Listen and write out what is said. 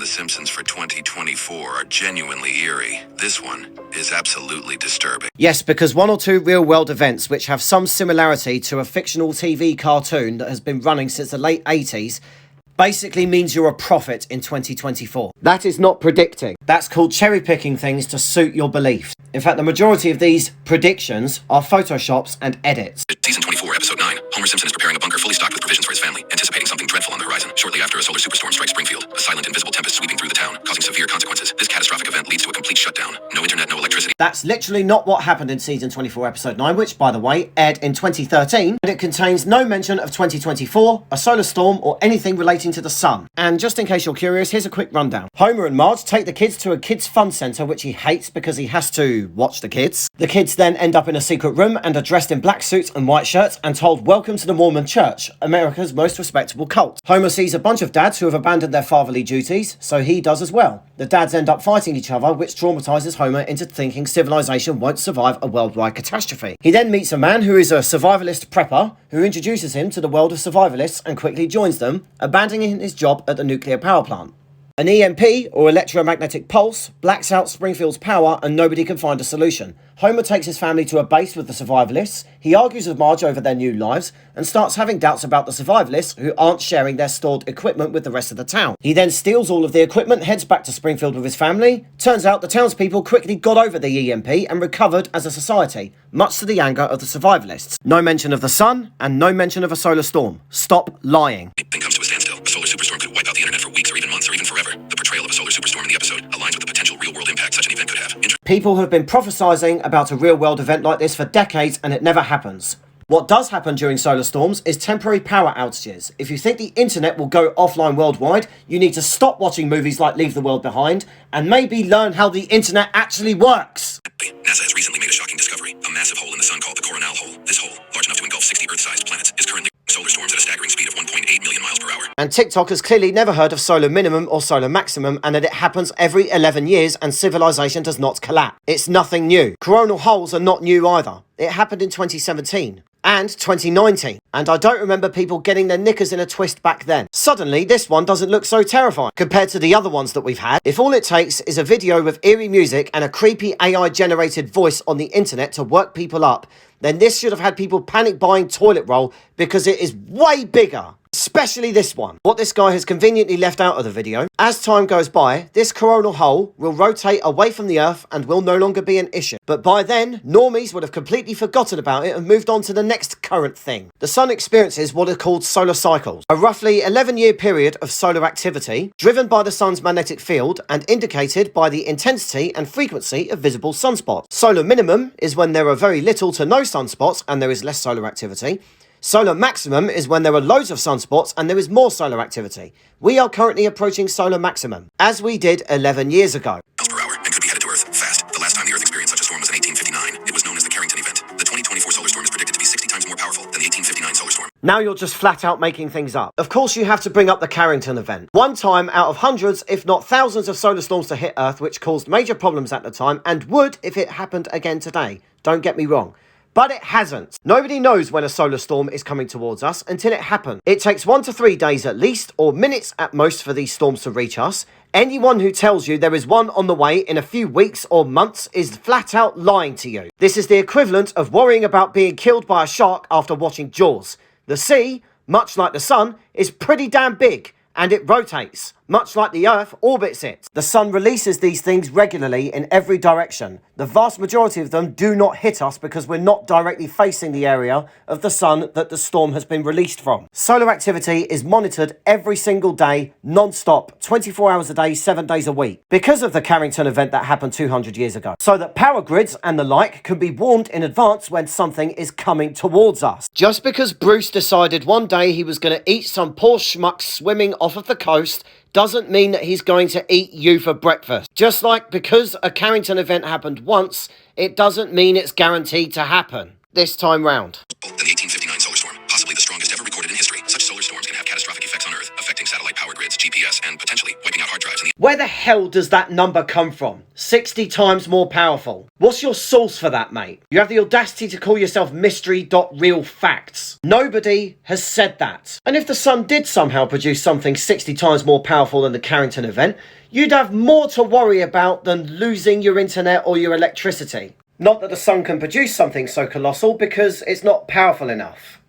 The Simpsons for 2024 are genuinely eerie. This one is absolutely disturbing. Yes, because one or two real-world events which have some similarity to a fictional TV cartoon that has been running since the late 80s basically means you're a prophet in 2024. That is not predicting. That's called cherry-picking things to suit your beliefs. In fact, the majority of these predictions are photoshops and edits. Season 24, Episode 9. Homer Simpson is preparing a bunker fully stocked with provisions for his family, anticipating something dreadful on the horizon. Shortly after, a solar superstorm strikes Springfield, a silent, invisible tempest sweeping through the town, causing severe consequences. This catastrophic event leads to a complete shutdown. No internet, no electricity. That's literally not what happened in Season 24, Episode 9, which, by the way, aired in 2013, and it contains no mention of 2024, a solar storm, or anything relating to the sun. And just in case you're curious, here's a quick rundown. Homer and Marge take the kids to a kids' fun centre, which he hates because he has to watch the kids. The kids then end up in a secret room and are dressed in black suits and white shirts and told welcome to the Mormon Church, America's most respectable cult. Homer sees a bunch of dads who have abandoned their fatherly duties, so he does as well. The dads end up fighting each other, which traumatises Homer into thinking civilization won't survive a worldwide catastrophe. He then meets a man who is a survivalist prepper, who introduces him to the world of survivalists and quickly joins them, abandoning his job at the nuclear power plant. An EMP, or electromagnetic pulse, blacks out Springfield's power and nobody can find a solution. Homer takes his family to a base with the survivalists, he argues with Marge over their new lives, and starts having doubts about the survivalists who aren't sharing their stored equipment with the rest of the town. He then steals all of the equipment, heads back to Springfield with his family. Turns out the townspeople quickly got over the EMP and recovered as a society, much to the anger of the survivalists. No mention of the sun, and no mention of a solar storm. Stop lying. Then comes to a standstill. A solar superstorm could wipe out the internet for weeks or even months or even forever. The portrayal of a solar superstorm in the episode aligns with the potential real-world impact such an event could have. People have been prophesizing about a real-world event like this for decades and it never happens. What does happen during solar storms is temporary power outages. If you think the internet will go offline worldwide, you need to stop watching movies like Leave the World Behind and maybe learn how the internet actually works. NASA has recently made a shocking discovery. A massive hole in the sun called the Coronal Hole. This hole, large enough to engulf 60 Earth-sized planets, is currently solar storms at a staggering speed of 1.8 million miles per hour. And TikTok has clearly never heard of solar minimum or solar maximum, and that it happens every 11 years and civilization does not collapse. It's nothing new. Coronal holes are not new either. It happened in 2017. And 2019. And I don't remember people getting their knickers in a twist back then. Suddenly, this one doesn't look so terrifying compared to the other ones that we've had. If all it takes is a video with eerie music and a creepy AI-generated voice on the internet to work people up, then this should have had people panic buying toilet roll because it is way bigger. Especially this one. What this guy has conveniently left out of the video. As time goes by, this coronal hole will rotate away from the Earth and will no longer be an issue. But by then, normies would have completely forgotten about it and moved on to the next current thing. The sun experiences what are called solar cycles, a roughly 11-year period of solar activity, driven by the sun's magnetic field and indicated by the intensity and frequency of visible sunspots. Solar minimum is when there are very little to no sunspots and there is less solar activity. Solar maximum is when there are loads of sunspots and there is more solar activity. We are currently approaching solar maximum, as we did 11 years ago. Miles per hour and could be headed to Earth fast. The last time the Earth experienced such a storm was in 1859. It was known as the Carrington event. The 2024 solar storm is predicted to be 60 times more powerful than the 1859 solar storm. Now you're just flat out making things up. Of course you have to bring up the Carrington event. One time out of hundreds, if not thousands of solar storms to hit Earth, which caused major problems at the time and would if it happened again today. Don't get me wrong. But it hasn't. Nobody knows when a solar storm is coming towards us until it happens. It takes 1 to 3 days at least, or minutes at most, for these storms to reach us. Anyone who tells you there is one on the way in a few weeks or months is flat out lying to you. This is the equivalent of worrying about being killed by a shark after watching Jaws. The sea, much like the sun, is pretty damn big, and it rotates, much like the Earth orbits it. The sun releases these things regularly in every direction. The vast majority of them do not hit us because we're not directly facing the area of the sun that the storm has been released from. Solar activity is monitored every single day, non-stop, 24 hours a day, 7 days a week, because of the Carrington event that happened 200 years ago. So that power grids and the like can be warned in advance when something is coming towards us. Just because Bruce decided one day he was going to eat some poor schmuck swimming off of the coast doesn't mean that he's going to eat you for breakfast. Just like because a Carrington event happened once, it doesn't mean it's guaranteed to happen this time round. Than the 1859 solar storm, possibly the strongest ever recorded in history. Such solar storms can have catastrophic effects on Earth, affecting satellite power grids, GPS, and potentially wiping out hard drives in the... Where the hell does that number come from? 60 times more powerful. What's your source for that, mate? You have the audacity to call yourself mystery.realfacts. Nobody has said that. And if the sun did somehow produce something 60 times more powerful than the Carrington event, you'd have more to worry about than losing your internet or your electricity. Not that the sun can produce something so colossal, because it's not powerful enough.